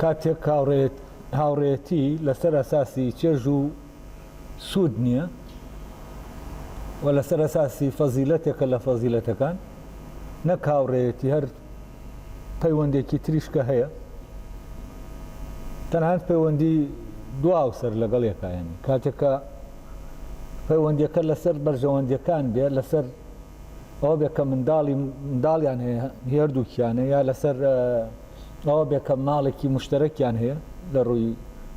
کاتێک هاوڕێتی لەسەر ئەساسی چێژ و سوود نییە و لەسەر ئەساسی فەزیلەتێکە لە فەزیلەتەکان نەک هاوڕێتی هەر پەیوەندێکی تریشکە هەیە تەنانەت پەیوەندی دواو سەر لەگەڵ یەکایانی کاتێکە پەیوەندیەکە لەسەر بەرژەوەندیەکان بێ لەسەر ئەوە بێ کە منداڵیان هەیە هێردووکیانە یا لەسەر ئەوە بێ کە ماڵێکی مشتەرەکیان هەیە لە ڕووی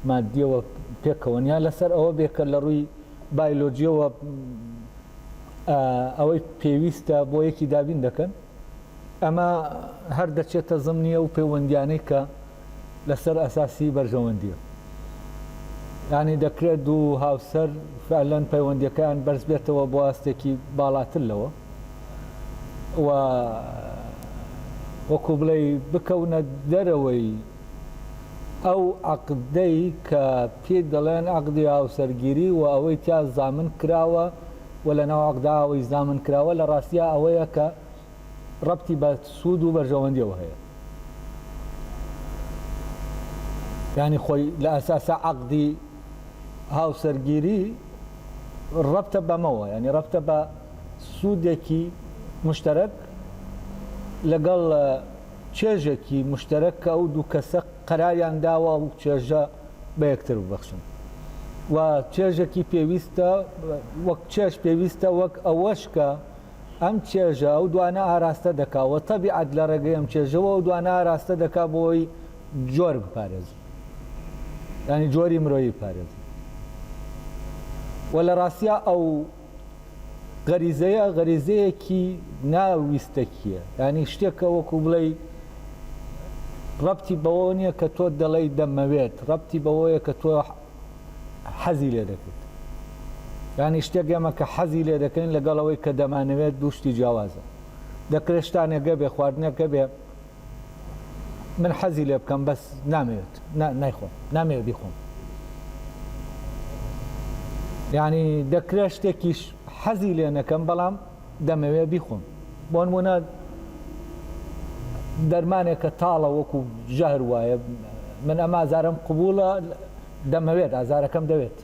مادیەوە پێکەوەن یا لەسەر ئەوە بێ کە لە ڕووی بایۆلۆجیەوە ئەوەی پێویستە بۆ یەکی دابین دەکەن ئەمە هەر دەچێتە زمنیە و پەیوەندیانەی کە لەسەر ئەساسی بەرژەوەندیە یعنی دەکرێت دوو هاوسەر فعلەن پەیوەندیەکان بەرز بێتەوە بۆ ئاستێکی باڵاتر لەوە و وەکو بڵێ بکەونە دەرەوەی ئەو عەقدەی کە پێی دەڵێن عەقدی هاوسەرگیری و ئەوەی تیا زامن کراوە و لەناو عەقدا ئەوەی زامن کراوە لە ڕاستیە ئەوەیە کە ڕەبتی بە سوود و بەرژەوەندیەوە هەیە یعنی خۆی لە ئەساسە عەقدی هاوسەرگیری ڕەبتە بەمەوە یعنی ڕەبتە بە سوودێکی مشتەرەک لەگەڵ چێژێکی مشتەرەک کە ئەو دوو کەسە قەراریان داوە و چێژە بە یەکتر ببەخشن و چێژێکی پێویستە وەک چێژ پێویستە وەک ئەوەش کە ئەم چێژە ئەو دوانە ئاراستە دەکاوە تەبیعەت لە ڕێگەی ئەم چێژەوە ئەو دوانە ئاراستە دەکا بۆی جۆر بپارێزن ینی جۆری مرۆیی پارێزن و لە ڕاستیە ئەو غەریزەیە غەریزەیەکی ناویستەکیە ینی شتێکە وەکو بڵێ ڕەبتی بەوە نییە کە تۆ دەڵێی دەمەوێت ڕەبتی بەوەیە کە تۆ حەزی لێ دەکەیت ینی شتێک ئێمە کە حەزی لێ دەکەین لەگەڵەوەی کە دەمانەوێت دوو شتی جیاوازە دەکرێت شتانێکە بێ خواردنەکە بێ من حەزی لێ بکەم بەس نامەوێت نایخۆم نامەوێت بیخۆم یعنی دەکرێت شتێکیش حەزی لێ نەکەم بەڵام دەمەوێت بیخۆم بۆ نمونە دەرمانێکە تاڵە وەکو ژەهر وایە من ئەمە ئازارم قبوڵە دەمەوێت ئازارەکەم دەوێت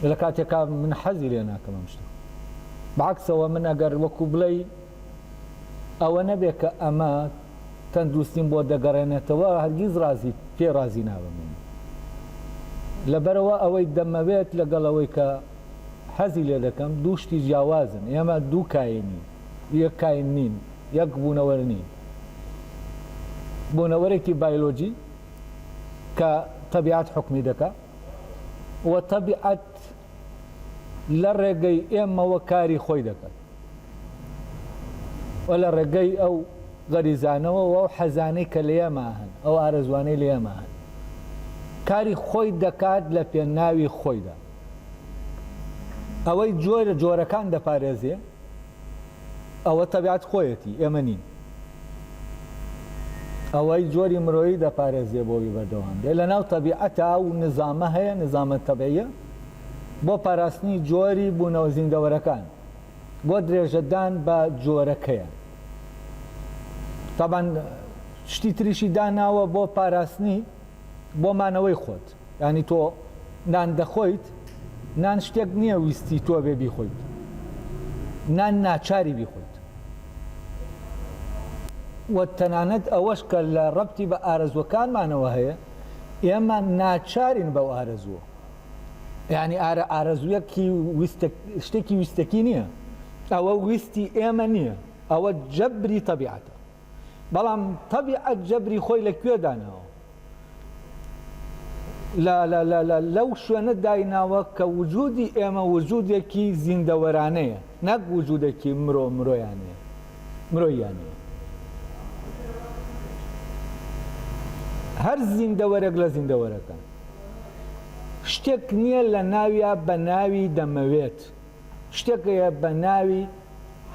لە کاتێکا من حەزی لێ ناکەم ئەم شتە بەعەکسەوە من ئەگەر وەکو بڵێ ئەوە نەبێ کە ئەمە تەندروستیم بۆ دەگەڕێنێتەوە هەرگیز پێ ڕازی نابم لەبەرەوە ئەوەی دەمەوێت لەگەڵەوەی کە حەزی لێ دەکەم دوو شتی جیاوازن ئێمە دوو کاینی یەک کاین نین یەک بوونەوەر نین بوونەوەرێکی بایۆلۆجی کە تەبیعەت حوکمی دەکا و تەبیعەت لە ڕێگەی ئێمەوە کاری خۆی دەکات و لە ڕێگەی ئەو غەریزانەوە و ئەو حەزانەی کە لە ئێمە هەن ئەو ئارەزوانەی لە ئێمە هەن کاری خۆی دەکات لە پێناوی خۆیدا ئەوەی جۆرەکان دەپارێزێ ئەوە تەبیعەت خۆیەتی ئێمە نین ئەوەی جۆری مرۆیی دەپارێزێ بۆی بەردەوام بێ لە ناو تەبیعەتە و نظامە هەیە نظامە تەبیعیە بۆ پاراستنی جۆری بوونەوە زیندەوەرەکان بۆ درێژەدان بە جۆرەکەیە تەبەن شتی تریشی داناوە بۆ پاراستنی بۆ مانەوەی خۆت ینی تۆ نان دەخۆیت نان شتێک نییە ویستی تۆ بێ بیخۆیت نان ناچاری بیخۆیت و تەنانەت ئەوەش کە لە ڕەبتی بە ئارەزوەکانمانەوە هەیە ئێمە ناچارین بەو ئارەزووە یعنی ئارەزوویەکی شتێکی ویستەکی نییە ئەوە ویستی ئێمە نییە ئەوە جەبری تەبیعەتە بەڵام تەبیعەت جەبری خۆی لەکوێ داناوە لەو شوێنە دایناوە کە وجودی ئێمە وجودێکی زیندەوەرانەیە نەک وجودێکی مرۆیانەیە هەر زیندەوەرێک لە زیندەوەرەکان شتێک نییە لە ناویە بە ناوی دەمەوێت شتێکەیە بە ناوی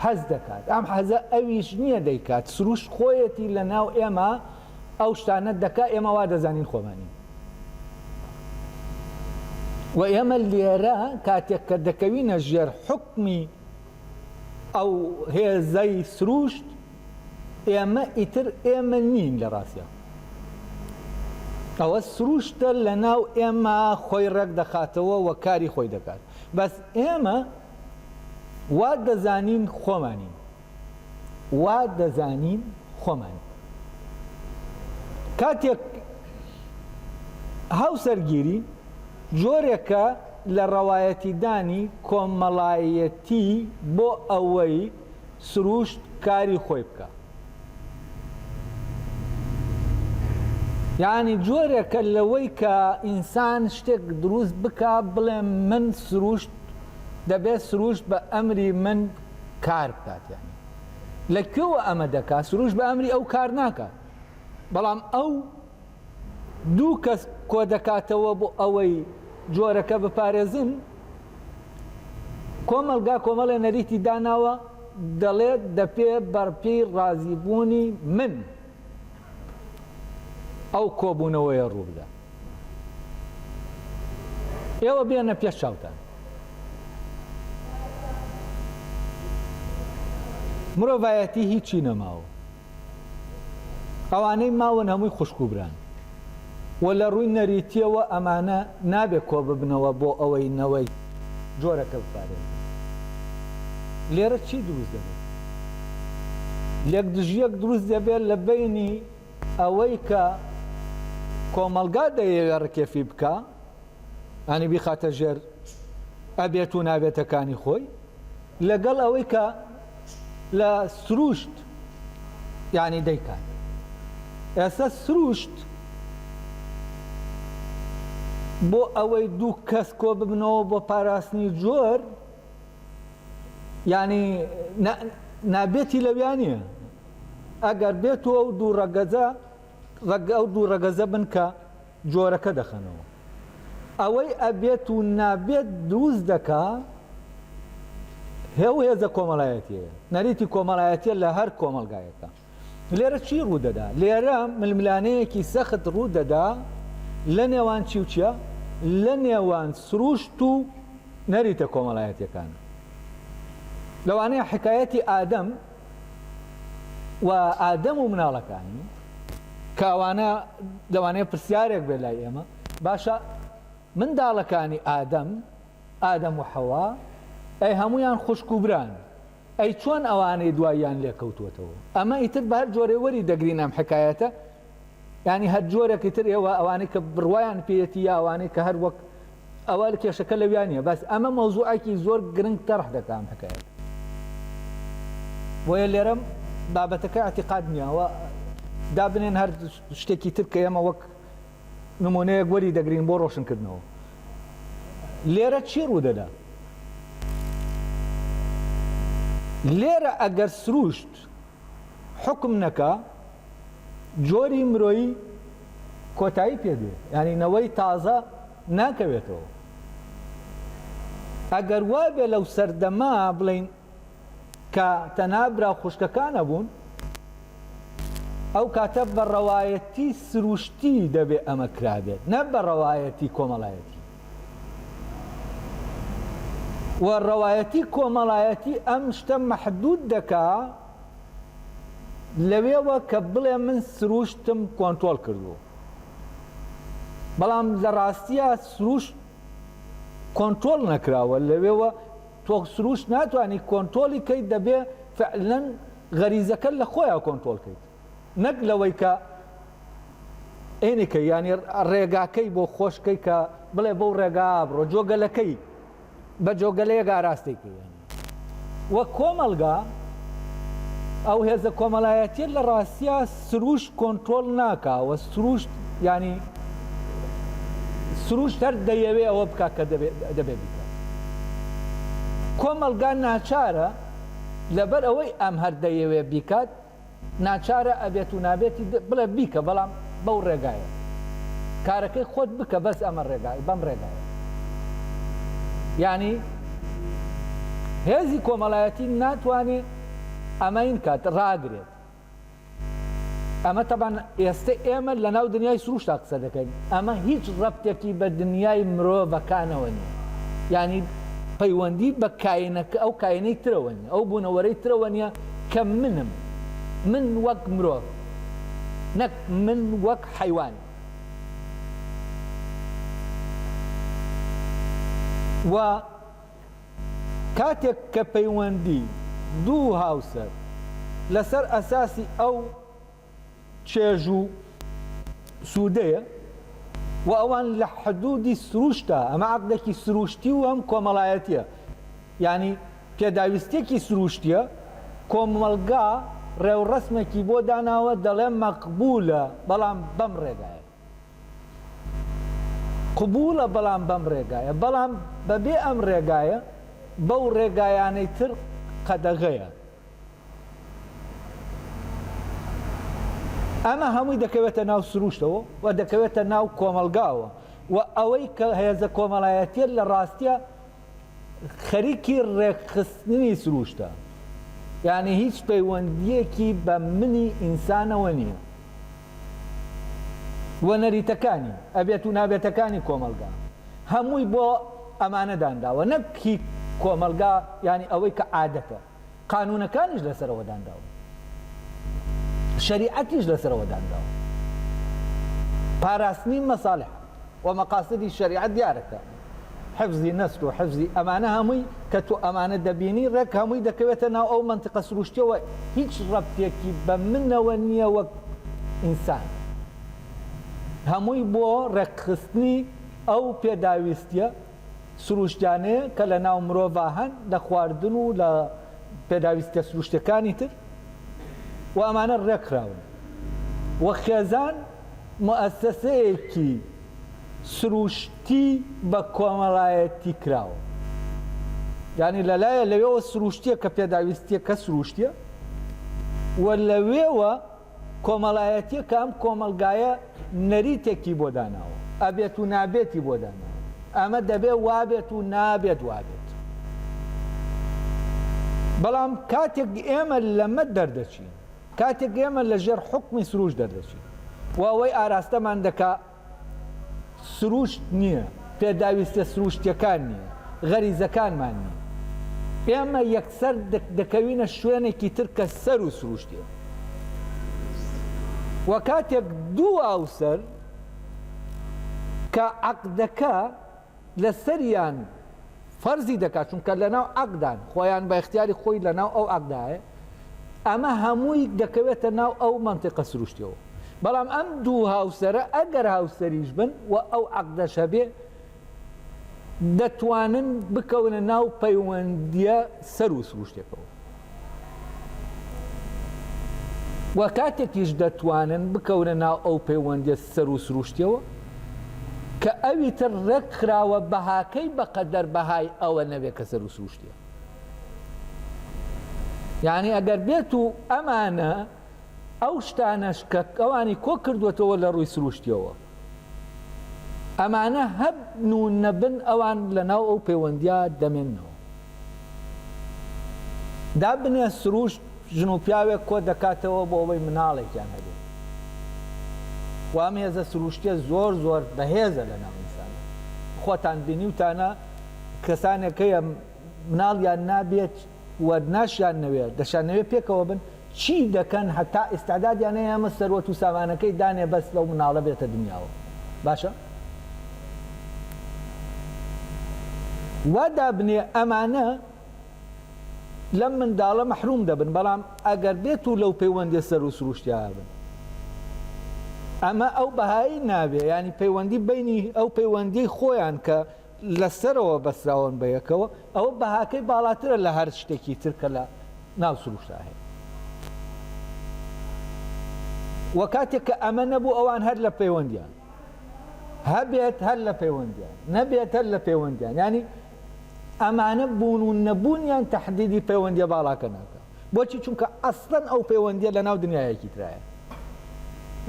حەز دەکات ئەم حەزە ئەویش نییە دەیکات سروش خۆیەتی لە ناو ئێمە ئەو شتانە دەکا ئێمە وا دەزانین خۆمانی و ئێمە لێرە کاتێک کە دەکەوینە ژێر حوکمی ئەو هێزەی سروشت ئێمە ئیتر ئێمە نین لە ڕاستیە ئەوە سروشتە لە ناو ئێمە خۆی ڕێک دەخاتەوە و کاری خۆی دەکات بەس ئێمە وا دەزانین خۆمانین وا دەزانین خۆمانی کاتێک هاوسەرگیری جۆرێکە لە ڕەوایەتیدانی کۆمەڵایەتی بۆ ئەوەی سروشت کاری خۆی بکە یعنی جۆرێکە لەوەی کە ئینسان شتێک دروست بکە بڵێ من سروشت دەبێت سروشت بە ئەمری من کار بکات یعنی لەکوێوە ئەمە دەکات سروشت بە ئەمری ئەو کار ناکات بەڵام ئەو دوو کەس کۆ دەکاتەوە بۆ ئەوەی جۆرەکە بپارێزن کۆمەڵگە نەریتی داناوە دەڵێت دەپێ بەرپێی ڕازیبوونی من ئەو کۆبوونەوەیە ڕوو بدە ئێوە بێنە پێش چاوتان مرۆڤایەتی هیچی نەماوە ئەوانەی ماون هەمووی خوشک و بران و لە ڕووی نەریتیەوە ئەمانە نابێت کۆ ببنەوە بۆ ئەوەی نەوەی جۆرەکە بپارێت لێرە چی دروست دەبێت لێک دژیەک دروست دەبێت لە بینی ئەوەی کە کۆمەڵگا دەیەوێت ڕکێفی بکە ئەنی بیخاتە ژێر ئەبێت و نابێتەکانی خۆی لەگەڵ ئەوەی کە لە سروشت یعنی دەیکات ئێستا سروشت بۆ ئەوەی دوو کەس کۆ ببنەوە بۆ پاراستنی جۆر یعنی نابێتی لەویانە ئەگەر بێت و ئەو دوو ڕەگەزە بن کە جۆرەکە دەخەنەوە ئەوەی ئەبێت و نابێت دروست دەکا هێو هێزە کۆمەڵایەتیەیە نەریتی کۆمەڵایەتیە لە هەر کۆمەڵگایەکە لێرە چی ڕوو دەدا لێرە ململانەیەکی سەخت ڕوو دەدا لە نێوان چی و چیە لە نێوان سروشت و نەریتە کۆمەڵایەتیەکان لەوانەیە حکایەتی ئادەم و ئادەم و مناڵەکانی کاوانە لەوانەیە پرسیارێک بێ لای ئێمە باشە منداڵەکانی ئادەم و حەوا ئەی هەمویان خوشک و بران ئەی چۆن ئەوانەی دواییان لێکەوتوەتەوە ئەمە ئیتر بە هەر جۆرێ وەری دەگرین ئەم حکایەتە یعنی هەر جۆرێکی تر ئێوە ئەوانەی کە بڕوایان پێێتی یا ئەوانەی کە هەر وەک ئەوە لە کێشەکە لەویانە بەس ئەمە مەوزوعێکی زۆر گرنگ تەڕح دەکەم حکایەت بۆیە لێرە بابەتەکە ئەعتیقاد نییە دابنێن هەر شتێکی تر کە ئێمە وەک نمونەیەک وەری دەگرین بۆ ڕۆشنکردنەوە لێرە چی ڕوو دەدا لێرە ئەگەر سروشت حکم نەکا جۆری مرۆیی کۆتایی پێدێ ینی نەوەی تازە ناکەوێتەوە ئەگەر وابێ لەو سەردەما بڵین کە تەنابرا خوشکەکانە بوون ئەو کاتە بە ڕەوایەتی سروشتی دەبێ ئەمە کرابێت نە بە ڕەوایەتی کۆمەڵایەتی و ڕەوایەتی کۆمەڵایەتی ئەم شتە مەحدود دەکا لەوێوە کە بڵێ من سروشتم کۆنترۆل کردو بەڵام لە ڕاستیە سروشت کۆنترۆل نەکراوە لەوێوە تۆ سروشت ناتوانانی کۆنترۆلی کەیت دەبێ فعلەن غەریزەکە لە خۆیان کۆنترۆل کەیت نەک لەوەی کە عینەکەی ینی ڕێگاکەی بۆ خۆشکەی کە بڵێ بەو ڕێگا بڕۆ جۆگەلەکەی بە جۆگەلەیەک ئاراستێکی وە کۆمەڵگا ئەو هێزە کۆمەڵایەتیە لە ڕاستیە سروشت کۆنترۆل ناکاوە سروشت ینی سروشت هەر دەیەوێ ئەوە بکات کە دەبێت بکات کۆمەڵگا ناچارە لەبەر ئەوەی ئەم هەر دەیەوێ بیکات ناچارە ئەبێت و نابێتی بڵێ بیکە بەڵام بەو ڕێگایە کارەکەی خۆت بکە بەس ئەمە ڕێگای بەم ڕێگایە یعنی هێزی کۆمەڵایەتی ناتوانێت ئەمەین کات ڕاگرێت ئەمە تەبان ئێستا ئێمە لە ناو دنیای سروشتا قسە دەکەین ئەمە هیچ ڕەبتێکی بە دنیای مرۆڤەکانەوە نیە یعنی پەیوەندی بە کاینەکە ئەو کاینەی ترەوە نیە ئەو بوونەوەرەی ترەوە نیە کە من وەک مرۆڤ نەک من وەک حەیوان و کاتێک کە پەیوەندی دوو هاوسەر لەسەر ئەساسی ئەو چێژ و سوودەیە و ئەوان لە حدودی سروشتە، ئەمە عەقدێکی سروشتی و ئەم کۆمەڵایەتیە، یعنی پێداویستێکی سروشتیە، کۆمەلگا ڕێوڕەسمێکی بۆ داناوە دەڵێ مەقبولە بەڵام بەم ڕێگایە، قبولە بەڵام بەم ڕێگایە، بەڵام بەبێ ئەم ڕێگایە بەو ڕێگایانەی تر قەدەغەیە. ئەمە هەمووی دەکەوێتە ناو سروشتەوە و دەکەوێتە ناو کۆمەلگاوە و ئەوەی کە هێزە کۆمەڵایەتیە لە ڕاستیە خەریکی ڕێکخستنی سروشتە، یعنی هیچ پەیوەندیەکی بە منی ئینسانەوە نییە و نەریتەکانی ئەبێت و نابێتەکانی کۆمەلگا هەمووی بۆ ئەمانە دانراوە، نەکی کۆمەلگا ینی ئەوەی کە عادەتە، قانونەکانیش لەسەرەوە دانراوە، شریعەتیش لەسەرەوە دانراوە، پاراستنی مەساڵح و مەقاصدی شریعەت دیارەکە، حفزی نەسل و حفزی ئەمانە هەمووی کە تۆ ئەمانە دەبینی ڕێک هەمووی دەکەوێتە ناو ئەو منتیقە سروشتیەوە، هیچ ڕەبتێکی بە منەوە نییە وەک ئینسان، هەمووی بۆ ڕێکخستنی ئەو پێداویستیە سروشتیانەیە کە لە ناو مرۆڤ هەن لە خواردن و لە پێداویستە سروشتەکانی تر و ئەمانە ڕێکراون و خێزان مؤسسەیەکی سروشتی بە کۆمەڵایەتی کراوە، یعنی لەلایە لەوێوە سروشتیە کە پێداویستیە کە سروشتیە و لەوێوە کۆمەڵایەتیە کە ئەم کۆمەلگایە نەریتێکی بۆ داناوە، ئەبێت و نابێتی بۆ داناوە، ئەمە دەبێ وابێت و نابێت وابێت. بەڵام کاتێک ئێمە لەمە دەردەچین، کاتێک ئێمە لە ژێر حوکمی سروش دەردەچین و ئەوەی ئاراستەمان دەکا سروشت نییە، پێداویستە سروشتیەکان نییە، غەریزەکانمان نییە، ئێمە یەکسەر دەکەوینە شوێنێکی تر کە سەر و سروشتیە و کاتێک دوو ئاوسەر کە عەقدەکە لەسەریان فەرزی دەکات، چونکە لەناو عەقدان خۆیان بە اختیاری خۆی لەناو ئەو عەقدایە، ئەمە هەمووی دەکەوێتە ناو ئەو منتیقە سروشتیەوە. بەڵام ئەم دوو هاوسەرە ئەگەر هاوسەریش بن و ئەو عەقدەشە بێ دەتوانن بکەونە ناو پەیوەندیە سەر و سروشتێکەوە و کاتێکیش دەتوانن بکەونە ناو ئەو پەیوەندیە سەر و سروشتیەوە کە ئەوی تر ڕێک خراوە بەهاکەی بەقەدەر بەهای ئەوە نەبێت کە سەر و سروشتیە، یعنی ئەگەر بێت و ئەمانە ئەو شتانەش کە ئەوانی کۆ کردوێتەوە لە ڕووی سروشتیەوە ئەمانە هەبن و نەبن ئەوان لەناو ئەو پەیوەندیە دەمێننەوە. دابنێ سروشت ژن و پیاوێک کۆ دەکاتەوە بۆ ئەوەی مناڵێکیان هەبێت و ئەم هێزە سروشتیە زۆر زۆر بەهێزە لەناو ئینسان، خۆتان بینی وتانە کەسانێکەیە مناڵیان نابێت و ناشیان نەوێت دەشانەوێت پێکەوە بن چی دەکەن هەتا ئێستادادیان هەیە ئەمە سەروەت و سامانەکەی دانێ بەس لەو مناڵە بێتە دنیاوە، باشە؟ وا دابنێ ئەمانە لەم منداڵە مەحروم دەبن، بەڵام ئەگەر بێت و لەو پەیوەندی سەر و سروشتیا بن ئەمە ئەو بەهایی نابێ، ینی پەیوەندی بینی ئەو پەیوەندی خۆیان کە لەسەرەوە بەسراون بەیەکەوە ئەوە بەهاکەی باڵاترە لە هەر شتێکی ترکە لە ناو سروشتا هەیە و کاتێک کە ئەمە نەبوو ئەوان هەر لە پەیوەندیان هەبێت هەر لە پەیوەندیان نەبێت هەر لە پەیوەندیان، ینی ئەمانە بوون و نەبوونیان تەحدیدی پەیوەندیە باڵاکە ناکە. بۆچی؟ چونکە ئەسڵەن ئەو پەیوەندیە لە ناو دنیایەکی ترایە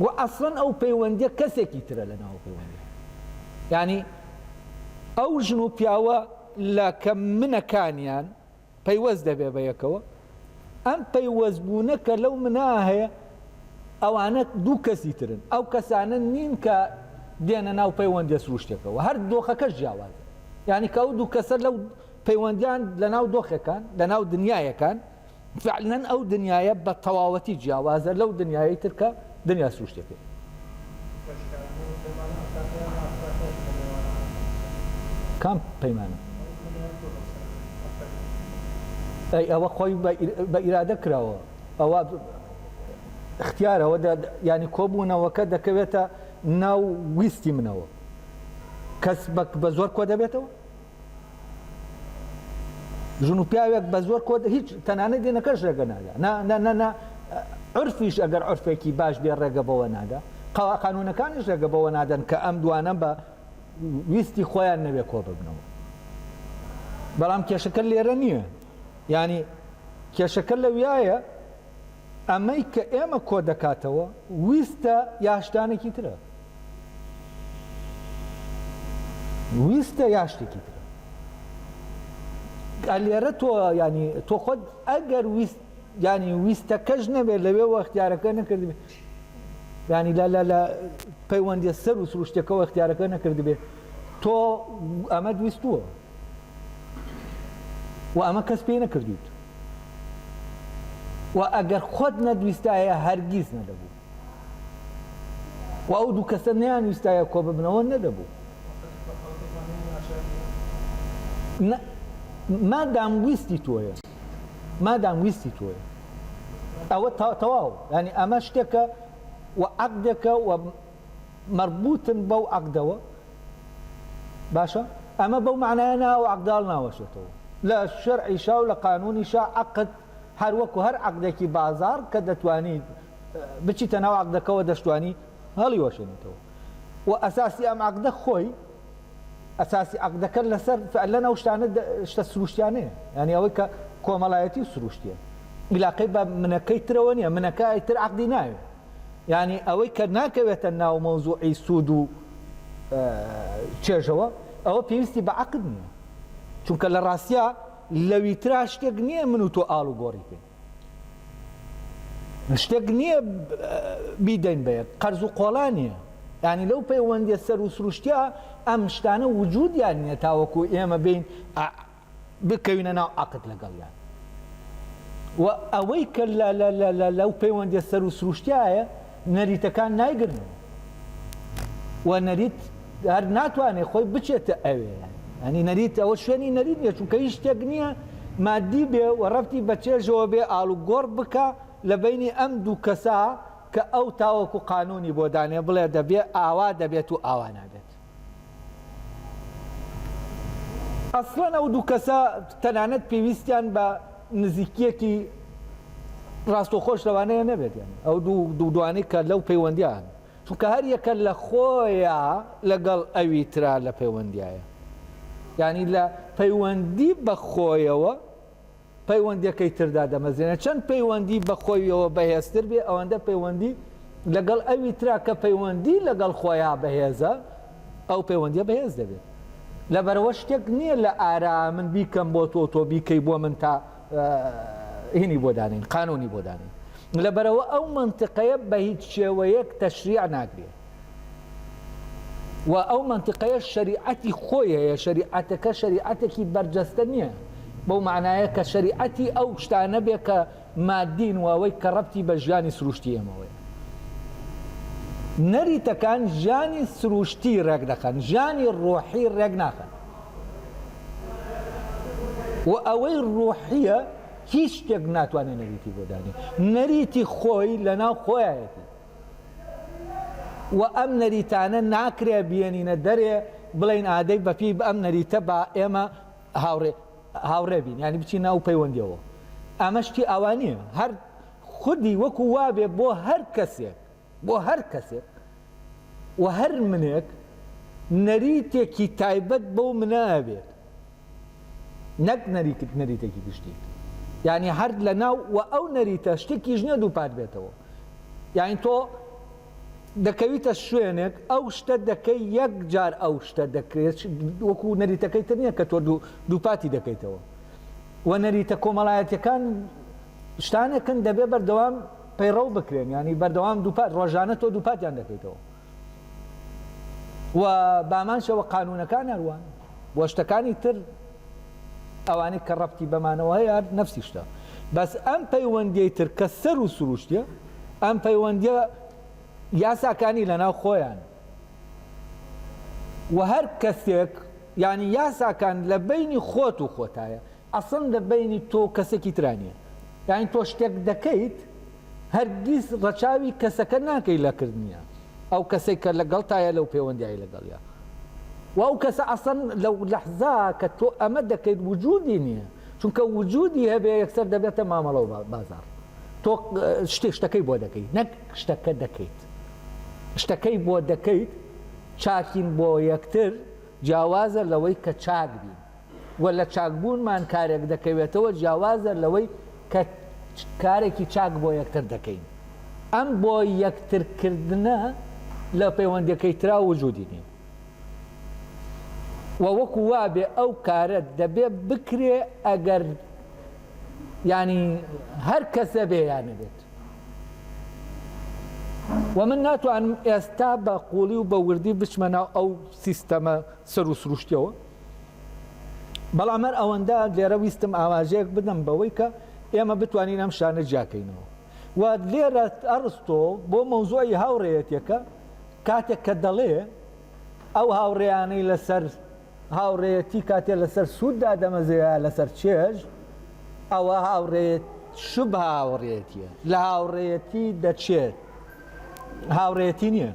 و ئەسڵەن ئەو پەیوەندیە کەسێکی ترە لە ناو پەیوەندیە، ینی ئەو ژن و پیاوە لە کە منەکانیان پەیوەست دەبێ بە یەکەوە، ئەم پەیوەستبوونە کە لەو منا هەیە ئەوانە دوو کەسی ترن، ئەو کەسانە نین کە دێنە ناو پەیوەندیە سروشتێکەوە، هەر دۆخەکەش جیاوازە، یعنی کە ئەو دوو کەسە لەو پەیوەندیان لە ناو دۆخەکان لە ناو دنیایەکان فعلەن ئەو دنیایە بە تەواوەتی جیاوازە لەو دنیای ترکە دنیا سروشتێکە. کام پەیمانە؟ ئەوە خۆی بە ئیرادە کراوە ئەوە اختیارەوە ینی کۆبوونەوەکە دەکەوێتە ناو ویستی منەوە کەس بە زۆر کۆ دەبێتەوە ژن و پیاوێک بە زۆر کۆ هیچ تەنانەت دێنەکەش ڕێگە نادا عرفیش ئەگەر عرفێکی باش بێ ڕێگە بەوە نادا قانونەکانیش ڕێگە بەوە نادەن کە ئەم دوانە بە ویستی خۆیان نەوێ کۆ ببنەوە بەڵام کێشەکە لێرە نییە ینی کێشەکە لەویایە ئەمەی کە ئێمە کۆ دەکاتەوە ویستە یاشتانێکی ترە ویستە یاشتێکی ترە لێرە تۆ ینی تۆ خۆت ئەگەر ینی ویستەکەش نەبێت لەوێ اختیارەکە نەکردبێ ینی لە پەیوەندی سەر و سروشتەکەەوە اختیارەکە نەکردبێ تۆ ئەمە دویستووە و ئەمە کەس پێی نەکردویت و ئەگەر خۆت نەدویستایە هەرگیز نەدەبوو و ئەو دوو کەسە نەیان ویستایە کۆ ببنەوە نەدەبوو مادام ویستی تۆیە ئەوە تەواو ینی ئەمە شتێکە و عەقدێکە و مەربوطن بەو عەقدەوە باشە ئەمە بەو معنایە ناوە عەقداڵ ناوەشێتەوە لە شەرعیشا و لە قانونیشا عەقد هەر وەکو هەر عەقدێکی بازار کە دەتوانیت بچیتە ناو عەقدەکەەوە دەشتوانی هەڵی وەشێنیتەوە و ئەساسی ئەم عەقدە خۆی ئەساسی عەقدەکە لەسەر فعلەن ئەو شتانە شتە سروشتیانەیە ینی ئەوەی کە کۆمەڵایەتی و سروشتیە عیلاقەی بە منەکەی ترەوە نییە منەکە ئیتر عەقدی ناوێت ینی ئەوەی کە ناکەوێتە ناو مەوزوعی سوود و چێژەوە ئەوە پێویستی بە عەقد نییە چونکە لە ڕاستیا لەویترا شتێک نییە من و تۆ ئاڵ و گۆڕی پێ شتێک نییە بیدەین بەیەک قەرز و قۆڵانیە ینی لەو پەیوەندیە سەر و سروشتیا ئەم شتانە وجودیان نییە تاوەکو ئێمە بین بکەوینە ناو عەقد لەگەڵیان و ئەوەی کە لەو پەیوەندیە سەر و سروشتیایە نەریتەکان نایگرنەوە و نەریت هەر ناتوانێت خۆی بچێتە ئەوێ ینی نەریت ئەوە شوێنی نەریت نییە چونکە هیچ شتێک نییە مادی بێ و ڕەفتی بە چێژەوە بێ ئاڵ و گۆڕ بکە لە بینی ئەم دوو کەسا کە ئەو تاوەکو قانونی بۆ دانێ بڵێ دەبێ ئاوا دەبێت و ئاوا نابێت ئەسڵەن ئەو دوو کەسە تەنانەت پێویستیان بە نزیکیەکی ڕاستۆخۆش لەوانەیە نەبێت ئەو دووانەی کە لەو پەیوەندیان چونکە هەر یەکە لە خۆیە لەگەڵ ئەوی ترا لە پەیوەندیایە ینی لە پەیوەندی بە خۆیەوە پەیوەندیەکەی تردا دەمەزێنە چەند پەیوەندی بە خۆیەوە بەهێزتر بێ ئەوەندە پەیوەندی لەگەڵ ئەوی ترا کە پەیوەندی لەگەڵ خۆیان بەهێزە ئەو پەیوەندیە بەهێز دەبێت لەبەرەوە شتێک نییە لە ئارا من بیکەم بۆ تۆ بیکەی بۆ من تا هینی بۆ دانین قانونی بۆ دانین لەبەرەوە ئەو منتیقەیە بە هیچ شێوەیەک تەشریع ناکرێت و ئەو منتیقەیە شەریعەتی خۆی هەیە شەریعەتەکە شەریعەتێکی بەرجەستە نییە بەو معنایە کە شەریعەتی ئەو شتانە بێ کە مادین و ئەوەی کە ڕەبتی بە ژیانی سروشتی ئێمەوەیە نەریتەکان ژیانی سروشتی ڕێک دەکەن ژیانی ڕۆحی ڕێک ناکەن و ئەوەی ڕۆحیە هیچ شتێک ناتوانێت نەریتی بۆ دانی نەریتی خۆی لەناو خۆیەتی و ئەم نەریتانە ناکرێ بێنینە دەرێ بڵین ئادەی بەپی ئەم نەریتە بە ئێمە هاوڕێ بین ینی بچین ناو پەیوەندیەوە ئەمە شتی ئەوانیە هەر خودی وەکو وابێ بۆ هەر کەسێک و هەر منێک نەریتێکی تایبەت بەو منابێت نەک نەریتێکی گشتی ینی هەر لە ناو و ئەو نەریتە شتێکی ژنە دووپات بێتەوە یانی تۆ دەکەویتە شوێنێک ئەو شتە دەکەی یەک جار ئەو شتە دەکرێت وەکو نەریتەکەی تر نییە کە تۆ دووپاتی دەکەیتەوە و نەریتە کۆمەڵایەتەکان شتانێکن دەبێ بەردەوام پەیڕەو بکرێن ینی بەردەوام دووپات ڕۆژانە تۆ دووپاتیان دەکەیتەوە و بامانشەوە قانونەکان هەروان بۆ شتەکانی تر ئەوانەی کە ڕەبتی بەمانەوە هەیە نەفسی شتە بەس ئەم پەیوەندیەی تر کە سەر و سروشتیە ئەم پەیوەندیە یاساکانی لەناو خۆیان و هەر کەسێک ینی یاساکان لە بینی خۆت و خۆتایە ئەسڵ لە بینی تۆ کەسێکی ترانیە یعنی تۆ شتێک دەکەیت هەرگیز ڕەچاوی کەسەکە ناکەی لەکردنیە ئەو کەسێک کە لەگەڵ تایە لەو پەیوەندیایی لەگەڵیا و ئەو کەسە ئەسڵ لەو لەحزا کە تۆ ئەمە دەکەیت وجودی نییە چونکە وجودی هەبێ یەکسەر دەبێتە مامەڵە و بازار تۆ شتەکەی بۆ دەکەیت نەک شتەکە دەکەیت شتەکەی بۆ دەکەیت چاکین بۆ یەکتر جیاوازە لەوەی کە چاک بین و لە چاکبوونمان کارێک دەکەوێتەوە جیاوازە لەوەی کە کارێکی چاک بۆ یەکتر دەکەین ئەم بۆ یەکترکردنە لە پەیوەندەکەی ترا وجودی نیە و وەکو وابێ ئەو کارە دەبێ بکرێ ئەگەر ینی هەر کەسە بێ یانە بێت و من ناتوانم ئێستا بە قوڵی و بە وردی بچمەنە ئەو سیستەمە سەر و سروشتیەوە بەڵام هەر ئەوەندە لێرە ویستم ئاماژەیەک بدەم بەوەی کە ئێمە بتوانین ئەم شانە جیاکەینەوە و لێرە ئەڕستۆ بۆ مەوزوعی هاوڕێیەتێکە کاتێک کە دەڵێ ئەو هاوڕێیانەی لەسەر هاوڕێیەتی کاتێ لەسەر سووددا دەمەزەیە لەسەر چێژ ئەوە هاوڕێت شوب هاوڕێتیە لە هاوڕێتی دەچێت هاوڕێتی نییە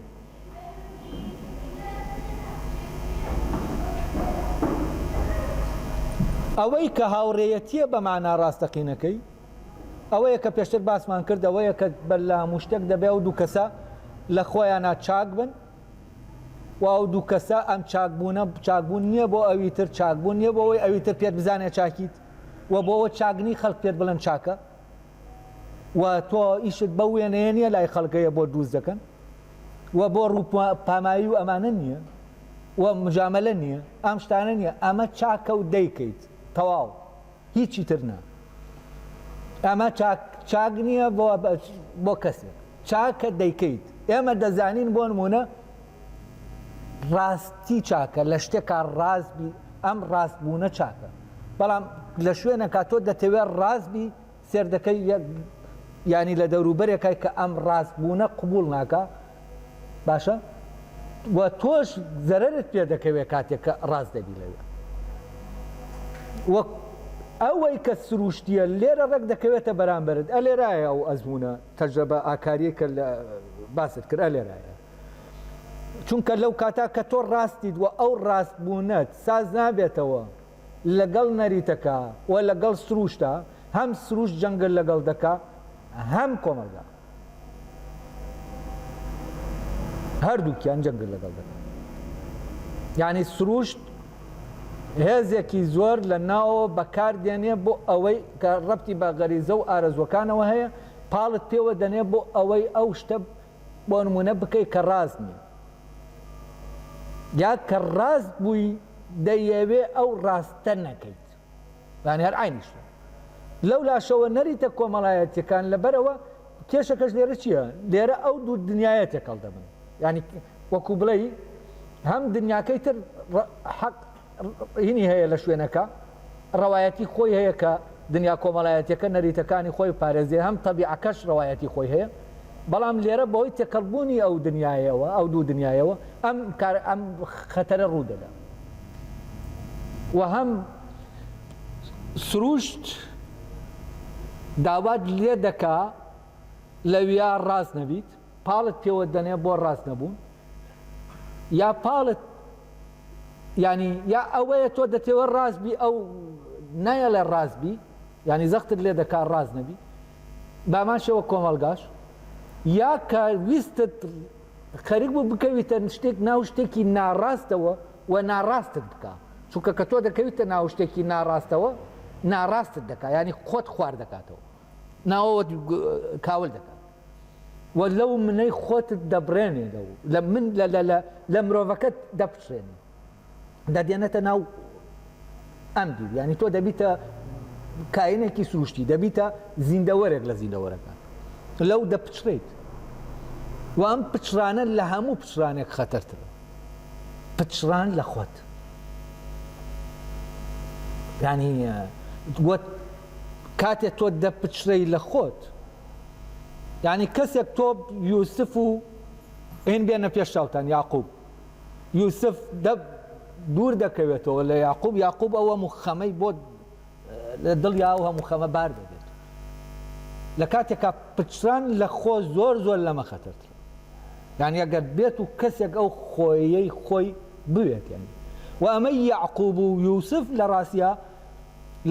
ئەوەی کە هاوڕێیەتیە بە معنا ڕاستەقینەکەی ئەوەیە کە پێشتر باسمان کرد ئەوەیە کە بەلا مشتێک دەبێ و دوو کەسە لە خۆیانە چاک بن و ئەو دوو کەسە ئەم چاکبوون نییە بۆ ئەوی تر چاکبوون نییە بۆ ئەوەی ئەوی تر پێت بزانێ چاکیت و بۆەوە چاکنی خەڵک پێت بڵێن چاکە و تۆ ئیشت بە وێنەیە نییە لای خەڵکەیە بۆ دروست دەکەن و بۆ ڕووپامایی و ئەمانە نییە و مجاملە نییە ئەم شتانە نییە ئەمە چاکە و دەیکەیت تەواو هیچی تر نا ئەمە چاک نییە بۆ کەسێک چاکە دەیکەیت ئێمە دەزانین بۆ نمونە ڕاستی چاکە لە شتێکا ڕاستبی ئەم ڕاستبوونە چاکە بەڵام لە شوێنەکە تۆ دەتەوێت ڕاستبی سێر دەکەی ینی لە دەوروبەرێکای کە ئەم ڕاستبوونە قبول ناکە باشە و تۆش زەرت پێ دەکەوێت کاتێک کە ڕاست دەبی لەوێ وەک ئەوەی کە سروشتیە لێرە ڕێک دەکەوێتە بەرامبرت ئەلێرایە ئەو ئەزمونە تەجربە ئاکاریەکە لە باست کرد ئەلێرایە چونکە لەو کاتا کە تۆ ڕاستیت و ئەو ڕاستبوونەت ساز نابێتەوە لەگەڵ نەریتەکە و لەگەڵ سروشتە هەم سروشت جەنگل لەگەڵ دەکا هەم کۆمەلگا هەردووکیان جەنگل لەگەڵ دەکا یعنی سروشت هێزێکی زۆر لە ناوە بەکاردێنێ بۆ ئەوەی کە ڕەبتی بە غەریزە و ئارەزوەکانەوە هەیە پاڵت پێوە دەنێ بۆ ئەوەی ئەو شتە بۆ نمونە بکەی کە ڕاست نییە یا کە ڕاست بووی دەیەوێ ئەو ڕاستە نەکەیت یعنی هەر عینیشە لەو لاشەوە نەریتە کۆمەڵایەتیەکان لەبەرەوە کێشەکەش لێرە چییە؟ لێرە ئەو دوو دنیایە تێکەڵ دەبن ینی وەکو بڵێ هەم دنیاکەی تر حەق هینی هەیە لە شوێنەکە ڕەوایەتی خۆی هەیە کە دنیا کۆمەڵایەتیەکە نەریتەکانی خۆی پارێزیێ هەم تەبیعەکەش ڕەوایەتی خۆی هەیە بەڵام لێرە بەهۆی تێکەڵبوونی ئەو دنیایەوە ئەو دوو دنیایەوە ئەم خەتەرە ڕوودەدا و هەم سروشت داوات لێ دەکا لەویا ڕاست نەبیت پاڵت پێوە دەنێ بۆ ڕاست نەبوون یا پاڵت ینی یا ئەوەیە تۆ دەتێوە ڕاستبی ئەو نایە لە ڕاستبی ینی زەختت لێ دەکا ڕاست نەبی باماشەوە کۆمەڵگاش یا کە ویستت خەریک بوو بکەویتە شتێک ناو شتێکی ناڕاستەوە و ناڕاستت بکە چونکە کە تۆ دەکەویتە ناو شتێکی ناڕاستەوە ناڕاستت دەکات ینی خۆت خوار دەکاتەوە ناوەوە کاول دەکات و لەو منەی خۆتت دەبڕێنێ لە مرۆڤەکەت دەپشێنێ دەدێنێتە ناو ئەم دی ینی تۆ دەبیتە کاینێکی سروشتی دەبیتە زیندەوەرێک لە زیندەوەرەکان لەو دەپچڕیت و ئەم پچرانە لە هەموو پچرانێک خەتەرترە پچران لە خۆت ینی کاتێک تۆ دەپچڕی لە خۆت ینی کەسێک تۆ یوسف و ئین بێنە پێش چاوتان یاقوب یوسف دوور دەکەوێتەوە لە یاقوب ئەوە مخەمەی بۆ لە دڵیا و هەموو خەمە بار دەبێت لە کاتێکا پچران لە خۆ زۆر لەمە خەتەرتر یعنی ئەگەر بێت و کەسێک ئەو خۆیەی خۆی بوێت یعنی و ئەمەی یعقوب و یوسف لە ڕاستیە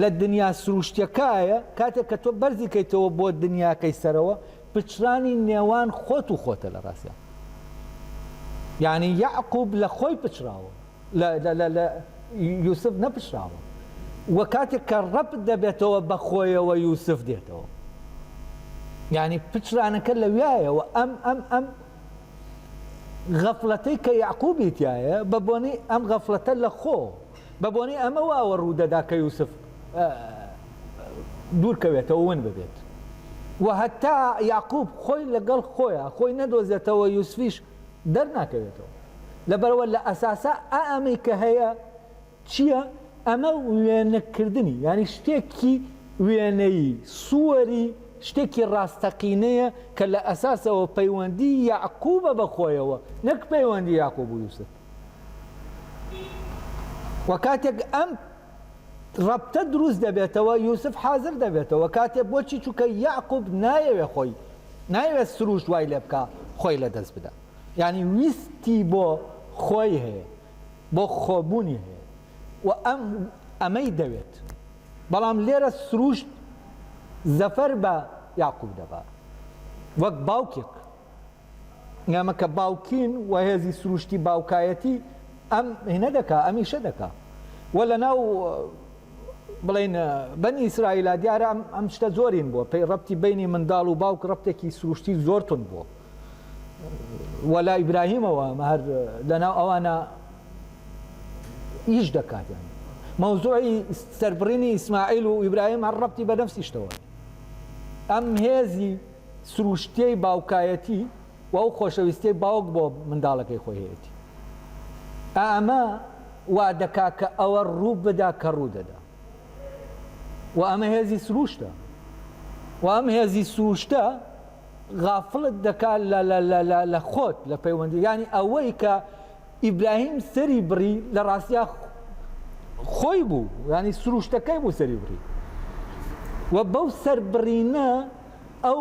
لە دنیا سروشتەکایە کاتێک کە تۆ بەرزی کەیتەوە بۆ دنیاکەی سەرەوە پچرانی نێوان خۆت و خۆتە لە ڕاستیە یعنی یعقوب لە خۆی پچراوە لە یوسف نەپچراوە و کاتێک کە ڕەب دەبێتەوە بە خۆیەوە یوسف دێتەوە یعنی پچرانەکە لەوایەوە ئەم غەفڵەتەی کە یعقوبی تایە بە بۆنەی ئەم غەفڵەتە لە خۆ بە بۆنەی ئەمە واوە ڕوودەدا کە یوسف دوورکەوێتەوە ون ببێت و هەتا یعقوب خۆی لەگەڵ خۆیە خۆی نەدۆزێتەوە یوسفیش دەرناکەوێتەوە لەبەرەوە لە ئەساسا ئەمەی کە هەیە چییە؟ ئەمە وێنەکردنی ینی شتێکی وێنەیی سووەری شتێکی ڕاستەقینەیە کە لە ئەساسەوە پەیوەندی یعقوبە بەخۆیەوە نەک پەیوەندی یعقوب و یوسف و کاتێک ئەم ڕەبتە دروست دەبێتەوە یوسف حازر دەبێتەوە کاتێک بۆچی چووکە یعقوب نایەوێ خۆی نایەوێت سروشت وای لێ بکە خۆی لە دەست بدە یعنی ویستی بۆ خۆی هەیە بۆ خۆبوونی هەیە و ئەمەی دەوێت بەڵام لێرە سروشت زەفەر بە یعقوب دەبا وەک باوکێک ئەمە کە باوکین و هێزی سروشتی باوکایەتی ئەم هینە دەکا ئەمیشە دەکا و لە ناو بڵێن بەنی ئیسرائیلا دیارە ئەم شتە زۆرین بووە پێی ڕەبتی بینی منداڵ و باوک ڕەبتێکی سروشتی زۆرتون بووە و لە ئیبراهیمەوە هەر لەناو ئەوانە ئیش دەکات مەوزوعی سەربڕینی ئیسماعیل و ئیبراهیم هەر ڕەبتی بە نەفسی شتەوە ئەم هێزی سروشتیەی باوکایەتی و ئەو خۆشەویستی باوک بۆ منداڵەکەی خۆی هەیەتی ئەمە وا دەکا کە ئەوە ڕوو بدا کە ڕوو دەدا و ئەمە هێزی سروشتە و ئەم هێزی سروشتە غافڵت دەکات لە خۆت لە پەیوەندی ینی ئەوەی کە ئیبراهیم سەری بڕی لە ڕاستیا خۆی بوو ینی سروشتەکەی بوو سەری بڕی و بەو سەربڕینە ئەو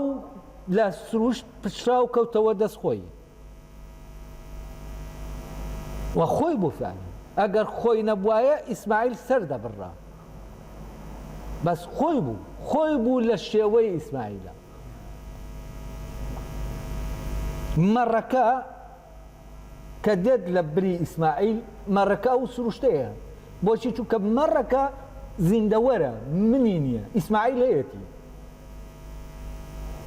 لە سروشت پچرا و کەوتەوە دەست خۆی و خۆی بوو فعلی ئەگەر خۆی نەبوایە ئیسماعیل سەر دەبڕا بەس خۆی بوو لە شێوەی ئیسماعیلە مەڕەکە کە دێت لە بری ئیسماعیل مەڕەکە ئەو سروشتەیە بۆچی چووکە مەڕەکە زیندەوەرە منی نییە ئیسماعیل هەیەتی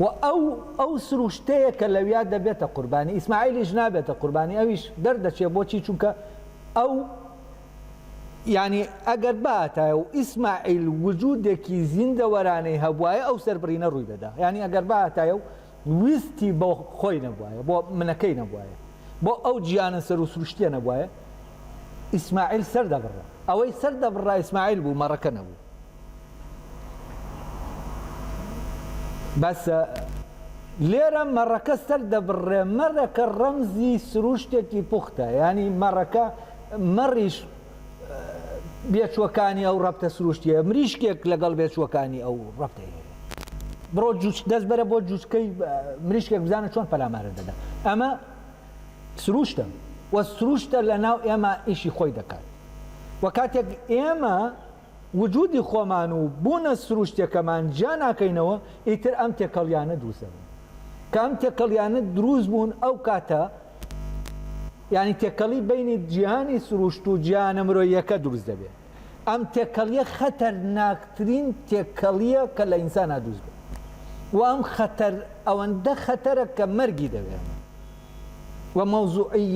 و ئەو سروشتەیە کە لەویا دەبێتە قوربانی ئیسماعیلیش نابێتە قوربانی ئەویش دەردەچێت بۆچی چووکە ئەو یعنی ئەگەر باتایە و ئیسماعیل وجودێکی زیندەوەرانەی هەبوایە ئەو سەربڕینە ڕووی دەدا یعنی ئەگەر باتایە و ویستی بۆ خۆی نەبوایە بۆ منەکەی نەبوایە بۆ ئەو گیانە سەر و سروشتیە نەبوایە ئیسماعیل سەر دەبڕە ئەوەی سەر دەبڕا ئیسماعیل بوو مەڕەکە نەبوو بەس لێرە مەڕەکە سەر دەبڕێ مەڕەکە ڕەمزی سروشتێکی پوختە ینی مەڕەکە مەڕیش بێچوەکانی ئەو ڕەبتە سروشتیە مریشکێک لەگەڵ بێچوەکانی ئەو ڕەبتەیە بڕۆ دەست بەرە بۆ جوچکەی مریشکێک بزانە چۆن پەلامارە دەدا ئەمە سروشتە و سروشتە لە ناو ئێمە ئیشی خۆی دەکات و کاتێک ئێمە وجودی خۆمان و بوونە سروشتێکەمان جا ناکەینەوە ئیتر ئەم تێکەڵیانە دروستە بوون کە ئەم تێکەڵیانە دروست بوون ئەو کاتە ینی تێکەڵی بینی جیهانی سروشت و جیهانە مرۆییەکە دروست دەبێت ئەم تێکەڵیە خەتەرناکترین تێکەڵیە کە لە ئینسانە دروست بێت و ئەم خەتەر ئەوەندە خەتەرە کە مەرگی دەبێت و مەوزوعی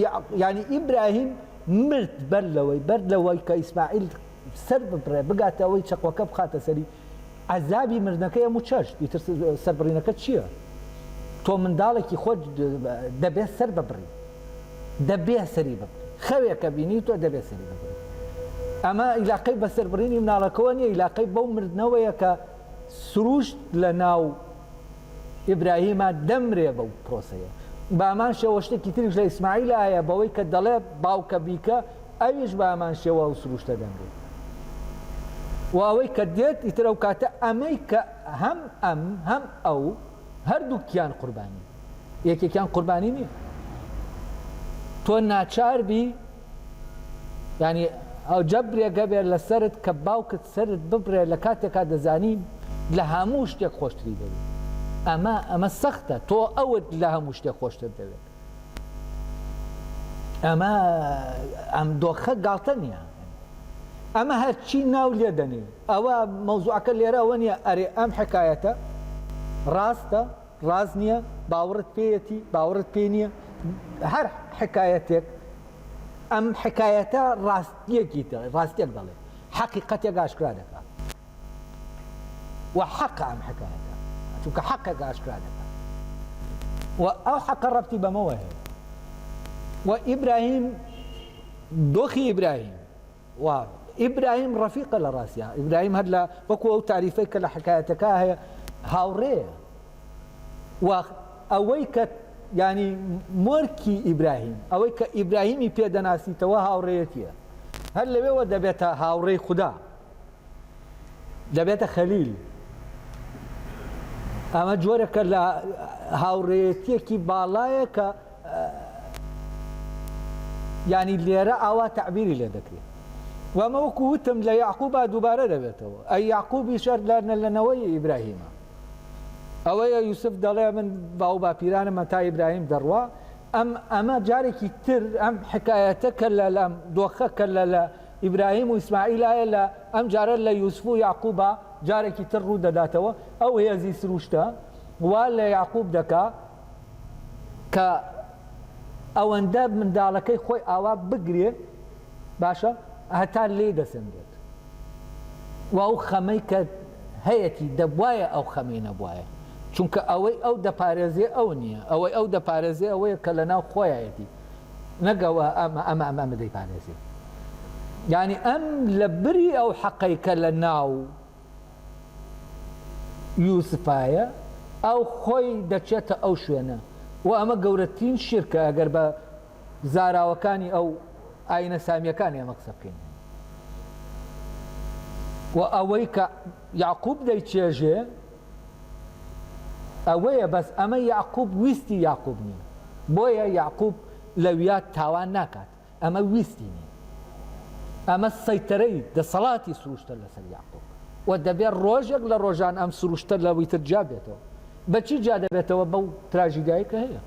ینی ئیبراهیم مرد بەر لەوەی کە ئیسماعیل سەر ببڕێ بگاتەوەی چەقوەکە بخاتە سەری عەزابی مردنەکەی هەموو چەشت ئیتر سەربڕینەکە چییە؟ تۆ منداڵێکی خۆت دەبێت سەر ببڕی دەبێ سەری ببڕی خەوێکە بینی تۆ دەبێت سەری ببڕی ئەمە ئیلاقەی بە سەربڕینی مناڵەکەەوە نییە ئیلاقەی بەو مردنەوەیە کە سروشت لە ناو ئیبراهیمە دەمرێ بەو پرۆسەیە بامان شێوە شتێکی تریش لە ئیسماعیل ئایا بەوەی کە دەڵێ باوکە بیکە ئەویش بامان شێوە و سروشتە دەمرێت و ئەوەی کە دێت ئیتر ئەو کاتە ئەمەی کە هەم ئەو هەردووکیان قوربانی یەکێکیان قوربانی نییە تۆ ناچاربی ینی ئەو جەبرێگە بێت لە سەرت کە باوکت سرت ببرێت لە کاتێکا دەزانی لە هەموو شتێک خۆشتری دەوێت ئەمە سەختە تۆ ئەوت لە هەموو شتێک خۆشتر دەوێت ئەم دۆخە گاڵتە نییە ئەمە هەرچی ناو لێ دەنێ ئەوە مەوزوعەکە لێرە ئەوە نییە ئەرێ ئەم حکایەتە ڕاستە ڕاست نییە باوەڕت پێیەتی باوەڕت پێ نییە هەر حکایەتێک ئەم حکایەتە ڕاستیەک دەڵێ حەقیقەتێک ئاشکرا دەکات و حەقە ئەم حکایەتە چونکە حەقێک ئاشکرا دەکات و ئەو حەقە ڕەبتی بەمەوە هەیە و ئیبراهیم دۆخی ئیبراهیم و ئیبراهیم ڕەفیقە لە ڕاستیە ئیبراهیم هەر لە وەکو ئەو تاریفەی کە لە حکایەتەکە هەیە هاوڕێیە و ئەوەی کە ینی مۆرکی ئیبراهیم ئەوەی کە ئیبراهیمی پێدەناسیتەوە هاوڕێیەتیە هەر لەوێەوە دەبێتە هاوڕێی خودا دەبێتە خەلیل ئەمە جۆرەکە لە هاوڕێیەتیەکی باڵایە کە ینی لێرە ئاوا تعبیری لێ دەکرێت وەمە وەکو وتم لە یعقوبا دووبارە دەبێتەوە ئەی یعقوبی شەر لەنەوەی ئیبراهیمە ئەوەیە یوسف دەڵێ من باو باپیرانمە تا ئیبراهیم دەڕوا ئەمە جارێکی تر ئەم حکایەتە کە لە دۆخە کە لە ئیبراهیم و ئیسماعیلایە لە ئەم جارە لە یوسف و یعقوبا جارێکی تر ڕوو دەداتەوە ئەو هێزی سروشتە وا لە یعقوب دەکا کە ئەوەندە منداڵەکەی خۆی ئاوا بگرێ باشە هەتا لێ دەسەندێت و ئەو خەمەی کە هەیەی دەبواە ئەو خەمەی نەبواە چونکە ئەوەی ئەو دەپارێزێ ئەو نییە ئەوەی ئەو دەپارێزێ ئەوەیە کە لە ناو خۆیەتی نەگەوە ئەمە دەیپارێزێ یعنی ئەم لە بری ئەو حەقەیکە لە ناو یوسفایە ئەو خۆی دەچێتە ئەو شوێنە و ئەمە گەورەترین شیرکە ئەگەر بە زاراوەکانی ئەو ئاینە سامیەکانی ئەمە قسە بکەین و ئەوەی کە یعقوب دەیچێژێ ئەوەیە بەس ئەمە یعقوب ویستی یعقوب نییە بۆیە یعقوب لەویات تاوان ناکات ئەمە ویستی نییە ئەمە سەیتەرەی دەسەڵاتی سروشتە لەسەر یعقوب و دەبێت ڕۆژێک لە ڕۆژان ئەم سروشتە لەوەی تر جا بێتەوە بەچی جا دەبێتەوە بەو تراژیدایی کە هەیە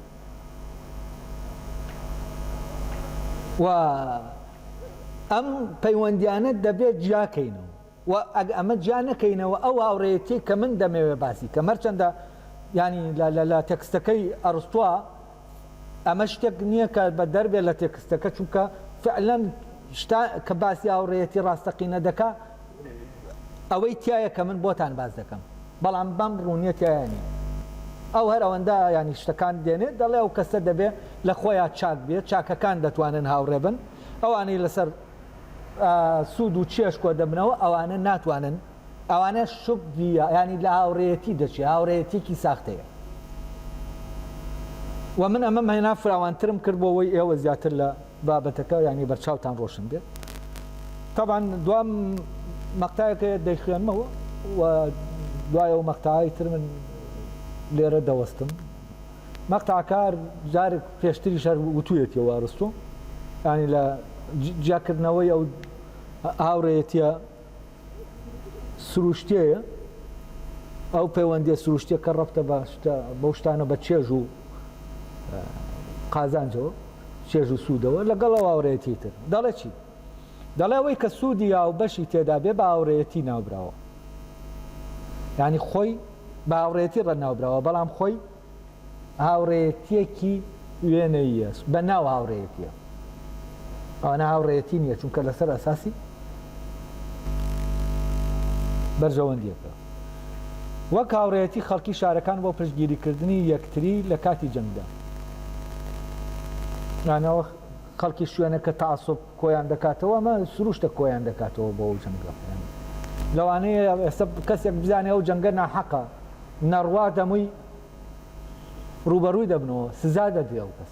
و ئەم پەیوەندیانە دەبێت جاکەینەوە و ئەمە جا نەکەینەوە ئەو هاوڕێیەتی کە من دەمەوێ باسی کە مەرچەندە ینی لە تێکستەکەی ئەرستووە ئەمە شتێک نییە کە بە دەربێ لە تێکستەکە چونکە فعلەن کە باسی هاوڕێیەتی ڕاستەقینە دەکا ئەوەی تایە کە من بۆتان باز دەکەم بەڵام بەم ڕوونیەتیانی ئەو هەر ئەوەندە ینی شتەکان دێنێت دەڵێ ئەو کەسە دەبێت لە خۆیان چاک بێت چاکەکان دەتوانن هاوڕێ بن ئەوانەی لەسەر سوود و چێش کۆ دەبنەوە ئەوانە ناتوانن ئەوانە شوبیە ینی لە هاوڕێیەتی دەچێت هاوڕێیەتێکی ساختەیە و من ئەمە هێنا فراوانترم کرد بۆەوەی ئێوە زیاتر لە بابەتەکە ینی بەرچاوتان ڕۆشن بێت طبعاً دوام مەقتایەکە دەیخوێنمەوە و دوایە و مەقتەعای تر من لێرە دەوەستم مەقتەعکار جارێک پێشتری شەر وتوویەتیەوە ئەرستۆ ینی لە جیاکردنەوەی ئەو هاوڕێیەتیە سروشتەیە ئەو پەیوەندیە سروشتیە کە ڕەبتە بەو شتانە بە چێژ و قازانجەوە چێژ و سوودەوە لەگەڵ ئەو هاوڕێیەتی تر دەڵێ چی؟ دەڵێ ئەوەی کە سوودی یا و بەشی تێدا بێ بە هاوڕێیەتی ناوبراوە ینی خۆی بە هاوڕێیەتی ڕەناوبراوە بەڵام خۆی هاوڕێیەتیەکی وێنەیە بە ناو هاوڕێیەتیە ئەوانە هاوڕێیەتی نییە چونکە لەسەر ئەساسی بەرژەوەندیەکە وەک هاوڕێیەتی خەڵکی شارەکان بۆ پشتگیریکردنی یەکتری لە کاتی جەنگدا نانەوە خەڵکی شوێنە کە تەعەسسوب کۆیان دەکاتەوە ئەمە سروشتە کۆیان دەکاتەوە بۆ ئەو جەنگە لەوانەیە ئێستا کەسێک بزانێ ئەو جەنگە ناحەقە نەڕوا دەمووی ڕوبەڕووی دەبنەوە سزا دەدوێ ئەو کەس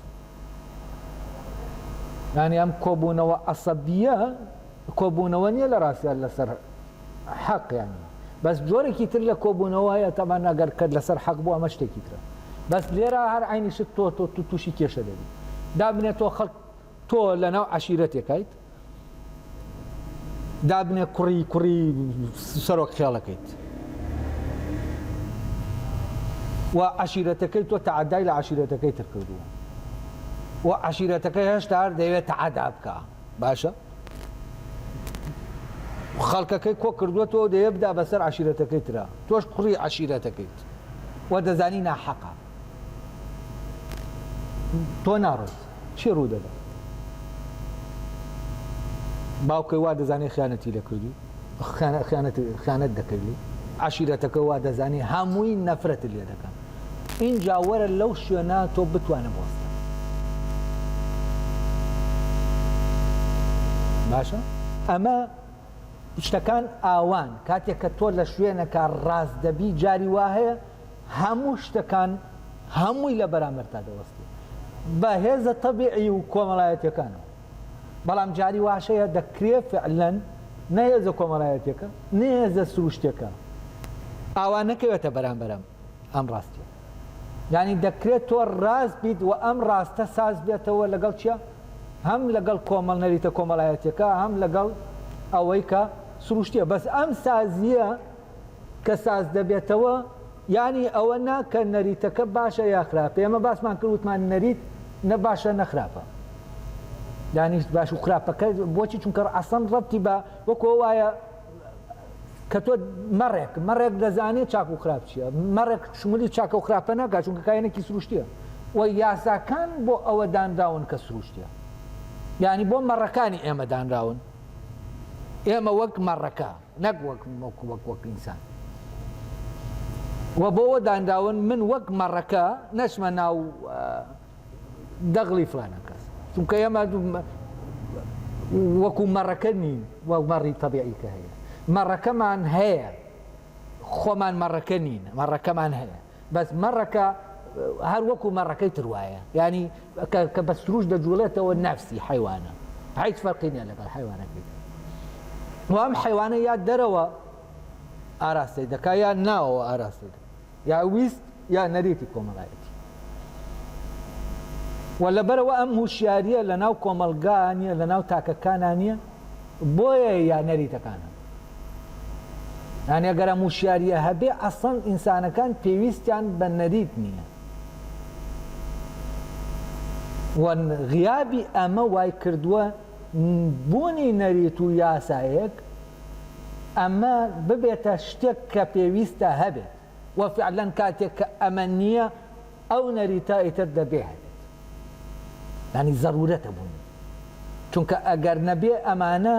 ینی ئەم کۆبوونەوە عەسەبیە کۆبوونەوە نییە لە ڕاستیان لەسەر حق يعني بس جۆرێکی تر لە کۆبوونەوەیە تەمان ئەگەر کرد لەسەر حەق بوو ئەمە شتێکی ترە بەس لێرە هەر عینی شت تۆ تووشی کێشە دەبی دابنێت تۆ خەڵک تۆ لەناو عەشیرەتێکیت دابنێ کوڕی سەرۆک خێڵەکەیت و عەشیرەتەکەی تۆ تەعەدای لە عەشیرەتەکەی تر کردووە و عەشیرەتەکەی هێشتا هەر دەیەوێت تەعەدا بکە باشە خەڵکەکەی کۆ کردووەتەوە دەیە بدا بەسەر عەشیرەتەکەی ترا تۆش کوڕی عەشیرەتەکەیت و دەزانی ناحەقە تۆ ناڕۆیت چی ڕوو دەدا باوکەی وا دەزانێ خیانەتی لە کردی خیانەت دەکردی عەشیرەتەکە وا دەزانی هەمووی نەفرەت لێ دەکەن اینجا وەرە لەو شوێنە تۆ بتوانە بوەستە باشە ئەمە شتەکان ئاوان کاتێک کە تۆ لە شوێنەکە ڕاست دەبی جاری وا هەیە هەموو شتەکان هەمووی لە بەرامبەر تا دەوەستی بە هێزە تەبیعی و کۆمەڵایەتیەکانەوە بەڵام جاری واشەیە دەکرێت فعلەن نەهێزە کۆمەڵایەتیەکە نەهێزە سروشتێکە ئاوان نەکەوێتە بەرامبەرم ئەم ڕاستیە یعنی دەکرێت تۆ ڕاست بیت و ئەم ڕاستە ساز بێتەوە لەگەڵ چیە هەم لەگەڵ کۆمەڵ نەریتە کۆمەڵایەتیەکە هەم لەگەڵ ئەوەی کە سروشتیە بەس ئەم سازیە کە ساز دەبێتەوە یعنی ئەوە نا کە نەریتەکە باشە یا خراپە ئێمە باسمان کردوتمان نەریت نە باشە نەخراپە یعنی باش و خراپەکە بۆچی چونکە ئەسڵ ڕەبتی بە وەکو وایە کە تۆ مەڕێک دەزانێت چاک و خراپ چییە مەڕێک شمولی چاکە و خراپە ناکات چونکە کایەنێکی سروشتیە و یاساکان بۆ ئەوە دانراون کە سروشتیە یعنی بۆ مەڕەکانی ئێمە دانراون ئێمە وەک مەڕەکە نەک وەک ئینسان و بۆەوە دانراون من وەک مەڕەکە نەچمە ناو دەغڵی فلانە کەس چونکە ئێمە وەکو مەڕەکە نین وە مەڕی تەبیعیکە هەیە مەڕەکەمان هەیە خۆمان مەڕەکە نین مەڕەکەمان هەیە بەس مەڕەکە هەر وەکو مەڕەکەی تر وایە ینی کە بە سروش دەجوڵێتەوە نەفسی حیوانە هیچ فەرقی نییە لەگەڵ حیوانەکەی و ئەم حیوانە یا دەرەوە ئاراستەی دەکا یا ناوەوە ئاراستەی دەکا یا ویست یا نەریتی کۆمەڵایەتی و لەبەرەوە ئەم هوشیاریە لە ناو کۆمەلگانیە لە ناو تاکەکانان نییە بۆیە یا نەریتەکانە یعنی ئەگەر ئەم هوشیاریە هەبێ ئەسڵ ئینسانەکان پێویستیان بە نەریت نییە و غیابی ئەمە وای کردووە بوونی نەریت و یاسایەک ئەمە ببێتە شتێک کە پێویستە هەبێت و فعلەن کاتێک کە ئەمە نییە ئەو نەریتە ئیتر دەبێ هەبێت ینی زەرورەتە بوون چونکە ئەگەر نەبێ ئەمانە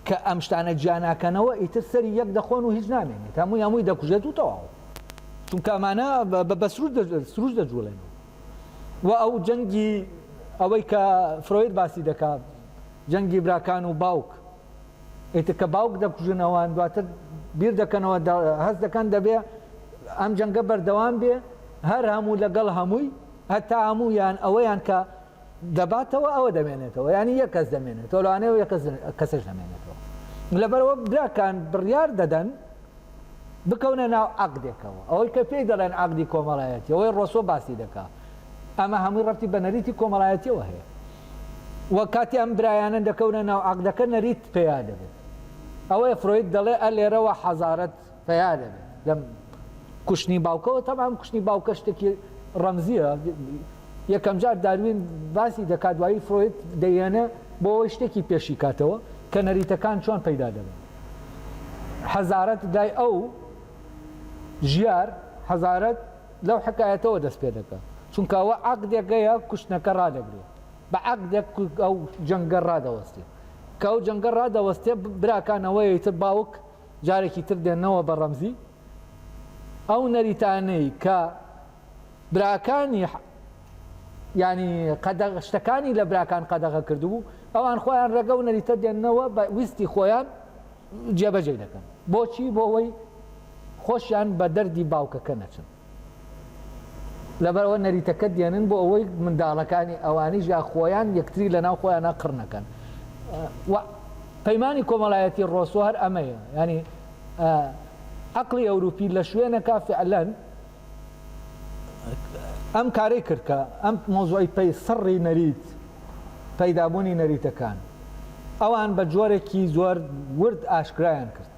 کە ئەم شتانە گیاناکەنەوە ئیتر سەری یەک دەخۆن و هیچ نامێنێت هەمووی دەکوژێت و تەواو چونکە ئەمانە بە سروش دەجوڵێنەوە و ئەو جەنگی ئەوەی کە فرۆید باسی دەکات جەنگی براکان و باوک ئیتر کە باوک دەکوژنەوەن دواتر بیر دەکەنەوە هەست دەکەن دەبێ ئەم جەنگە بەردەوام بێ هەر هەموو لەگەڵ هەمووی هەتا هەموویان ئەوەیان کە دەباتەوە ئەوە دەمێنێتەوە ینی یەک کەس دەمێنێتەوە لەوانەیە یەک کەسش دەمێنێتەوە لەبەرەوە براکان بڕیار دەدەن بکەونە ناو عەقدێکەوە ئەوەی کە پێی دەڵێن عەقدی کۆمەڵایەتی ئەوەی ڕۆسۆ باسی دەکات ئەمە هەمووی ڕەبتی بە نەریتی کۆمەڵایەتیەوە هەیە و کاتی ئەم برایانە دەکەونە ناو عەقدەکە نەریت پێیا دەبێت ئەوەی فرۆید دەڵێ لێرەوە حەزارەت پێیا دەبێت لەم کوشتنی باوکەوە تەمام کوشتنی باوکە شتێکی ڕەمزیە یەکەم جار داروین باسی دەکات دوایی فرۆید دەیێنە بۆ ئەوەی شتێکی پێشی کاتەوە کە نەریتەکان چۆن پەیدا دەبن حەزارەت دای ئەو ژیار حەزارەت لەو حکایەتەوە دەست پێ دەکات چونکە ئەوە عەقدێکەیە کوشتنەکە ڕادەگرێت بە عەقدێک ئەو جەنگە ڕادەوەستێت کە ئەو جەنگە ڕادەوەستێ براکانەوەی تر باوک جارێکی تر دێنەوە بە ڕەمزی ئەو نەریتانەی کە براکانی ینی شتەکانی لە براکان قەدەغە کردبوو ئەوان خۆیان ڕێگە و نەریتە دێننەوە بە ویستی خۆیان جێبەجێ دەکەن بۆچی بۆ ئەوەی خۆشیان بە دەردی باوکەکە نەچن لەبەرەوە نەریتەکە دێنن بۆ ئەوەی منداڵەکانی ئەوانیش یا خۆیان یەکتری لەناو خۆیانە قڕنەکەن و پەیمانی کۆمەڵایەتی ڕۆسۆ هەر ئەمەیە ینی عقلی ئەوروپی لە شوێنەکە فعلەن ئەم کارەی کرد کە ئەم مۆزوعی پێی سڕی نەریت پەیدابوونی نەریتەکان ئەوان بە جۆرێکی زۆر ورد ئاشکرایان کرد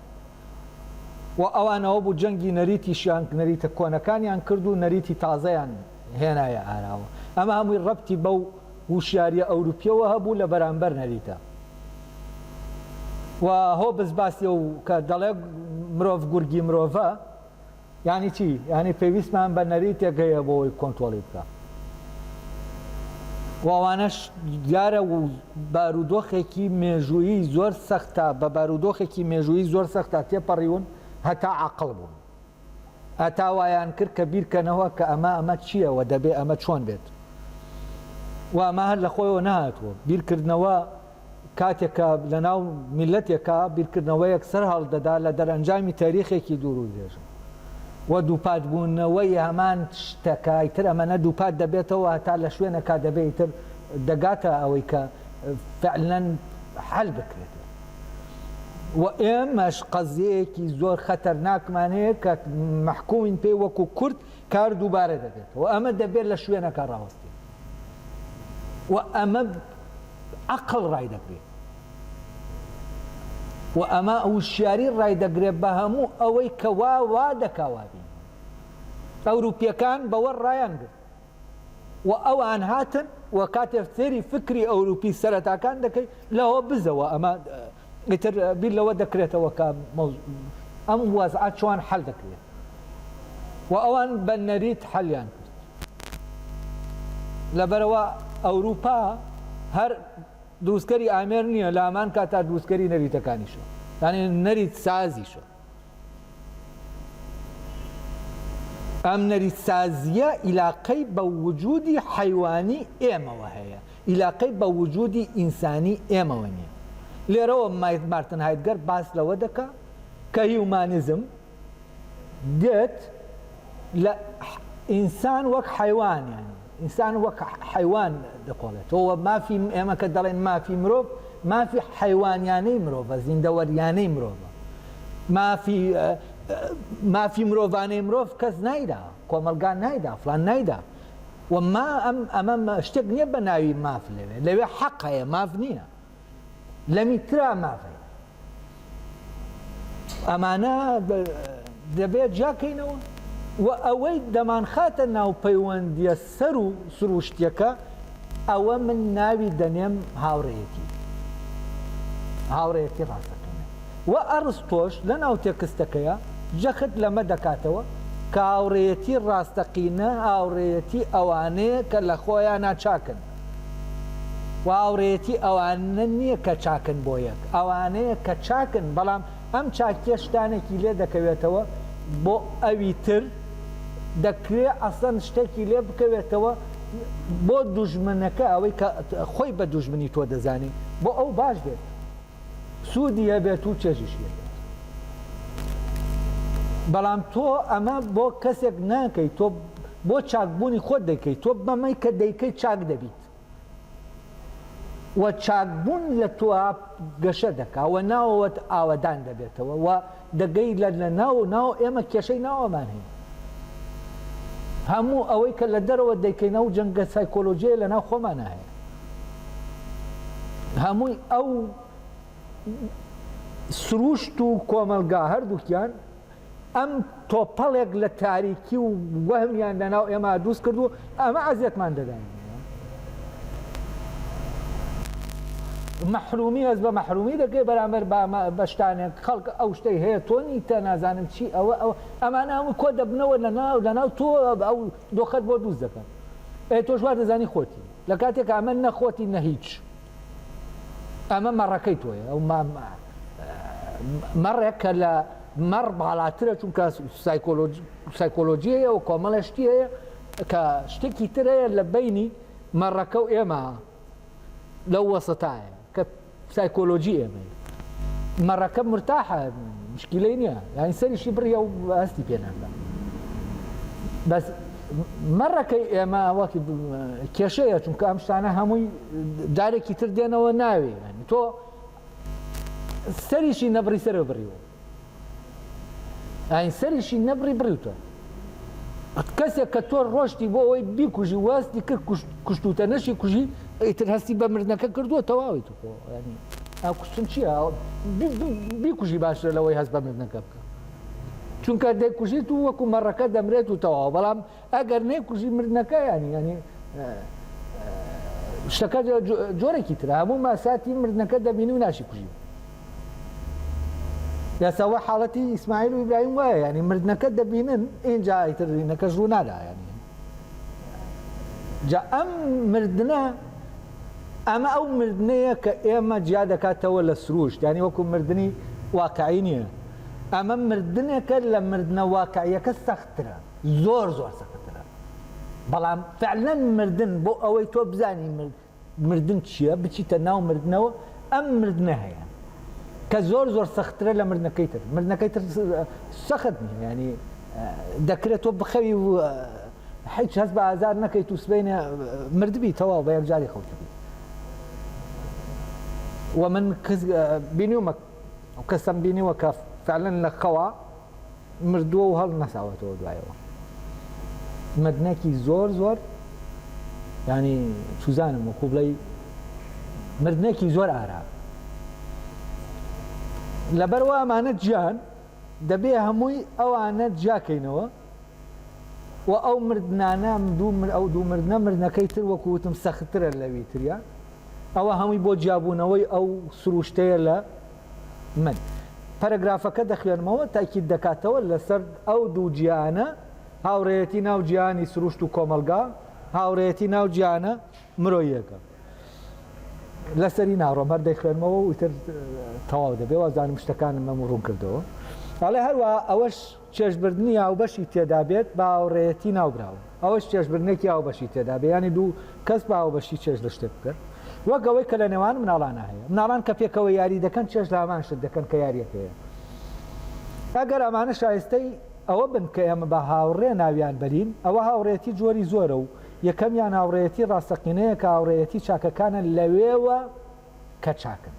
و ئەوانەوە بوو جەنگی نەریتیشیان نەریتە کۆنەکانیان کرد و نەریتی تازەیان هێنایە ئاراوە ئەمە هەمووی ڕەبتی بەو وشیاریە ئەوروپیەوە هەبوو لە بەرامبەر نەریتە و هۆ بزباسی و کە دەڵێ مرۆڤ گورگی مرۆڤە یعنی چی؟ یعنی پێویستمان بە نەریتێک هەیە بۆەوەی کۆنتۆڵی بکە و ئەوانەش دیارە و بارودۆخێکی مێژوویی زۆر سەختە بە بارودۆخێکی مێژوویی زۆر سەختە تێپەڕیون هەتا عەقڵ بوون هەتا وایان کرد کە بیرکەنەوە کە ئەمە چییە و دەبێ ئەمە چۆن بێت و ئەمە هەر لە خۆیەوە نهاتوە بیرکردنەوە کاتێکە لە ناو میلەتێکە بیرکردنەوە یەکسەر هەڵدەدا لە دەرەنجامی تاریخێکی دوور و درێژ و دووپات بوونەوەی هەمان شتەکە ئیتر ئەمەنە دووپات دەبێتەوە هەتا لە شوێنەکە دەبێت ئیتر دەگاتە ئەوەی کە فعلەن حەل بکرێت و ئێمەش قەزیەیەکی زۆر خەتەرناکمان هەیە کە مەحکومین پێی وەکو کورد کار دووبارە دەبێت و ئەمە دەبێت لە شوێنەکە ڕاوەستی و ئەمە عەقڵ ڕای دەگرێت و ئەمە وشیاری ڕای دەگرێت بە هەموو ئەوەی کە وا دەکاوابی ئەوروپیەکان بەوە ڕایان گرت و ئەوان هاتن و کاتێک سێری فکری ئەوروپی سەرەتاکان دەکەی لەوە بزەوە ئەمە ئیتر بیر لەوە دەکرێتەوە کە ئەم وەزعات چۆن حەل دەکرێت و ئەوان بە نەریت حەلیان کرد لەبەرەوە ئەوروپا هەر دروستکەری ئامێر نییە لە ئەمان کاتا دروستکەری نەریتەکانیشە یعنی نەریت سازیشە ئەم نەریت سازیە ئیلاقەی بە وجودی حەیوانی ئێمەوە هەیە ئیلاقەی بە وجودی ئینسانی ئێمەوە نییە لێرەوە مارتن هایدگەر باس لەوە دەکا کە هیومانیزم دێت لە ئینسان وەک حەیوان یانی ئینسان وەک حەیوان دەقۆڵێتەوە مافی ئێمە کە دەڵێن مافی مرۆڤ مافی حەیوانیانەی مرۆڤە زیندەوەریانەی مرۆڤە مافی مرۆڤانەی مرۆڤ کەس نایدا کۆمەلگا نایدا فلان نایدا و ما ئەمە شتێک نییە بە ناوی ماف لەوێ حەق هەیە ماف نییە لەمی ترا مافەیە ئەمانە دەبێت جاکەینەوە و ئەوەی دەمانخاتە ناو پەیوەندیە سەر و سروشتیەکە ئەوە من ناوی دەنێم هاوڕێیەتی ڕاستەقینە و ئەرستۆش لە ناو تێکستەکەیە جەخت لەمە دەکاتەوە کە هاوڕێیەتی ڕاستەقینە هاوڕێیەتی ئەوانەیە کە لە خۆیان ناچاکن و هاوڕێیەتی ئەوانە نییە کە چاکن بۆ یەک ئەوانەیە کە چاکن بەڵام ئەم چاکیە شتانێکی لێ دەکەوێتەوە بۆ ئەوی تر دەکرێت ئەسەن شتێکی لێ بکەوێتەوە بۆ دوژمنەکە ئەوەی کە خۆی بە دوژمنی تۆ دەزانی بۆ ئەو باش بێت سوودی هەبێت و چێژیش بێت بەڵام تۆ ئەمە بۆ کەسێک ناکەی تۆ بۆ چاکبوونی خۆت دەکەیت تۆ بەمەی کە دەیکەی چاک دەبیت و چاکبوون لە تۆ گەشە دەکا و ناوەوەت ئاوەدان دەبێتەوە و دەگەی لە ناو ئێمە کێشەی ناوەمان هەیە هەموو ئەوەی کە لە دەرەوە دەیکەینەوە جەنگە سایکۆلۆژیە لە ناو خۆمانە هەیە هەمووی ئەو سروشت و کۆمەلگا هەردووکیان ئەم تۆپەڵێک لە تاریکی و وەهمیان لە ناو ئێمە دروست کردو ئەمە ئەزیەتمان دەداین محرومی ئەس بە محرومی دەکەی بەرامبەر بە شتانێک خەڵک ئەو شتەی هەیە تۆ نیتە نازانم چی ئەمانە هەموو کۆ دەبنەوە لە ناو تۆ ئەو دۆخەت بۆ دروست دەکەن تۆ ژوار دەزانی خۆتی لە کاتێک ئەمە نەخۆتی نە هیچ ئەمە مەڕەکەی تۆیە ئەو مەڕێک کە لە مەڕ باڵاترە چونکە سایکۆلۆجیەیە و کۆمەڵێشتی هەیە کە شتێکی تر هەیە لە بینی مەڕەکە و ئێمە لەو وەسەتایە کە سایکۆلۆجی ئێمە مەڕەکە مرتاحە مشکلەی نییە یانی سەریشی بڕیە و هەستی پێناکە بەس مەڕەکەی ئێمە وەکی کێشەیە چونکە ئەم شتانە هەمووی دارێکی تر دێنەوە ناوێ تۆ سەریشی نەبڕی سەرە بڕیەوە ئاین سەریشی نەبڕی بڕیتە کەسێک کە تۆ ڕۆشتی بۆ ئەوەی بیکوژی واستی کرد کوشتوتە نەشی کوژی ئیتر هەستی بە مردنەکە کردووە تەواوی تو ینی ئەو کوشتن چییە بیکوژی باشترە لەوەی هەست بە مردنەکە بکە چونکە دەیکوژیت و وەکو مەڕەکە دەمرێت و تەواو بەڵام ئەگەر نەیکوژی مردنەکە ینی شتەکە جۆرێکی ترە هەموو ماساتی مردنەکە دەبینی و ناشی کوژی یاساوە حاڵەتی ئیسماعیل و ئیبراهیم وایە ینی مردنەکە دەبینن ئینجا ئیترینەکە ژوو نادا ینی جا ئەم مردنە ئەمە ئەو مردنەیە کە ئێمە جیا دەکاتەوە لە سروشت ینی وەکو مردنی واقعی نییە ئەمە مردنێکە لە مردنە واقعیەکە سەختترە زۆر سەختترە بەڵام فعلەن مردن بۆ ئەوەی تۆ بزانی مردن چییە بچیتە ناو مردنەوە ئەم مردنە هەیە کە زۆر سەختترە لە مردنەکەی تر مردنەکەی تر سەخت نیە ینی دەکرێت تۆ بخەوی و هیچ هەست بە ئازار نەکەیت و سبەینە مردبی تەواو بە یەکجاری خەوتبی و من بینیومە کەسم بینیوە کە فعلەن لە خەوا مردووە و هەڵ نەساوەتەوە دوایەوە مردنێکی زۆر ینی چوزانم وەکوو بڵێ مردنێکی زۆر ئارام لەبەرەوە ئەمانە گیان دەبێ هەمووی ئەوانە جیاکەینەوە و ئەو مردانە ئەو دوو مردنە مردنەکەی تر وەکووتم سەختترە لەوی تریە ئەوە هەمووی بۆ جیابوونەوەی ئەو سروشتەیە لە من پەرەگرافەکە دەخوێنمەوە تاکید دەکاتەوە لەسەر ئەو دوو جیانە هاوڕێیەتی ناو جیانی سروشت و کۆمەلگا هاوڕێیەتی ناو جیانە مرۆیەکە لەسەری ناڕۆم هەر دەیخوێنمەوە و ئیتر تەواو دەبێ وازانم شتەکانم مەم ڕوون کردەوە ئەڵێ هەروە ئەوەش چێژبردننی هاوبەشی تێدا بێت بە هاوڕێیەتی ناوبراوە ئەوەش چێژبردنێکی هاوبەشی تێدا بێ ینی دوو کەس بە هاوبەشی چێژ لە شتێک بکرد وەک ئەوەی کە لە نێوان مناڵانە هەیە مناڵان کە پێکەوە یاری دەکەن چێژ لە هەمان شت دەکەن کە یاریەکەیە ئەگەر ئەمانە شایستەی ئەوە بن کە ئێمە بە هاوڕێ ناویان بەرین ئەوە هاوڕێتی جۆری زۆرە و یەکەمیان هاوڕێتی ڕاستەقینەیە کە هاوڕێتی چاکەکانە لەوێوە کە چاکن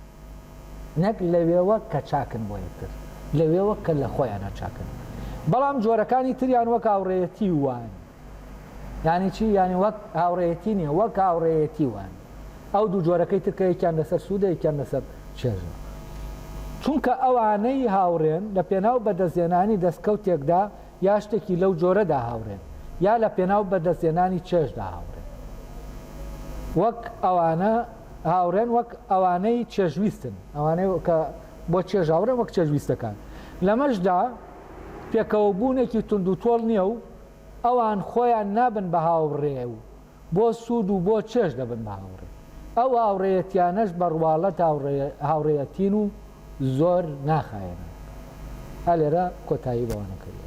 نەک لەوێوە کە چاکن بۆ یەکتر لەوێوە کە لە خۆیانە چاکن بەڵام جۆرەکانی تریان وەک هاوڕێتی وان یانی چی ینی وەک هاوڕێتی نییە وەک هاوڕێتی وان ئەو دوو جۆرەکەی ترکە یەکیان لەسەر سوودە یەکیان لەسەر چێژە چونکە ئەوانەی هاوڕێن لە پێناو بەدەستێنانی دەستکەوتێکدا یا شتێکی لەو جۆرەدا هاوڕێن یا لە پێناو بەدەستێنانی چێژدا هاوڕێن وەک ئەوانە هاوڕێن وەک ئەوانەی چێژویستن ئەوانەی کە بۆ چێژ هاوڕێن وەک چێژویستەکان لەمەشدا پێکەوە بوونێکی تونند و تۆڵ نییە و ئەوان خۆیان نابن بە هاوڕێ و بۆ سوود و بۆ چێژ دەبن بە هاوڕێ ئەو هاوڕێیەتیانەش بەڕواڵەت هاوڕێیەتین و زۆر ناخایەنە هەلێرە کۆتایی بەوانەکەی